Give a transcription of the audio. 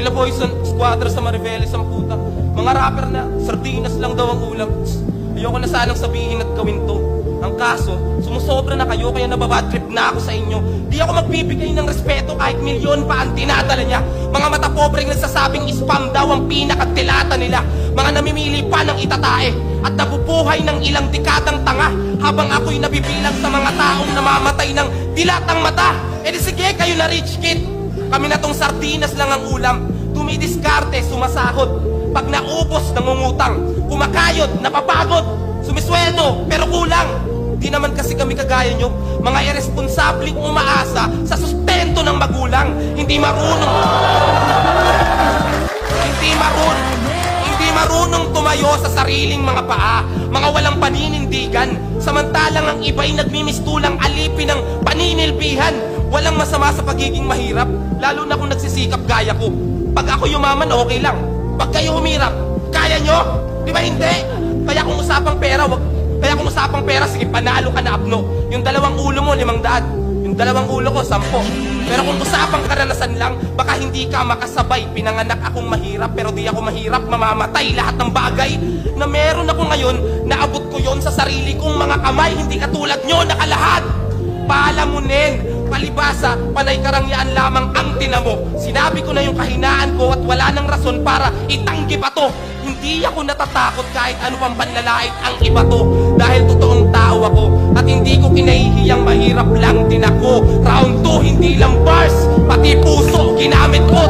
Sila Poison Squadra sa Mariveles ang puta. Mga rapper na sardinas lang daw ang ulam. Ayoko na sanang sabihin at gawin to. Ang kaso, sumusobra na kayo kaya nababad trip na ako sa inyo. Di ako magbibigay ng respeto kahit milyon pa ang tinadala niya. Mga mata pobreng nagsasabing spam daw ang pinakatilata nila. Mga namimili pa ng itatae at nabubuhay ng ilang dekadang tanga. Habang ako'y nabibilang sa mga taong namamatay ng dilatang mata. E di sige, kayo na rich kid. Kami na tong sardinas lang ang ulam. Tumidiskarte, sumasahod. Pag naubos, nangungutang. Kumakayod, napapagod. Sumisweldo, pero kulang. Di naman kasi kami kagaya nyo, mga irresponsableng umaasa sa sustento ng magulang. Hindi marunong tumayo sa sariling mga paa. Mga walang paninindigan. Samantalang ang iba'y nagmimistulang alipin ng paninilbihan. Walang masama sa pagiging mahirap, lalo na kung nagsisikap gaya ko. Pag ako yumaman, okay lang. Pag kayo humirap, kaya nyo? Di ba hindi? Kaya kung usapang pera, sige, panalo ka na apno. Yung dalawang ulo mo, 500. Yung dalawang ulo ko, 10. Pero kung usapang karanasan lang, baka hindi ka makasabay. Pinanganak akong mahirap, pero di ako mahirap mamamatay. Lahat ng bagay na meron ako ngayon, naabot ko yon sa sarili kong mga kamay. Hindi katulad nyo, nakalahad. Paalamunin, palibasa, panay karangyaan lamang ang tinamo. Sinabi ko na yung kahinaan ko at wala nang rason para itanggi pa to. Hindi ako natatakot kahit ano pang banlalait ang iba to. Dahil totoong tao ako at hindi ko kinahihiyang mahirap lang din ako. Round 2, hindi lang bars, pati puso ginamit ko.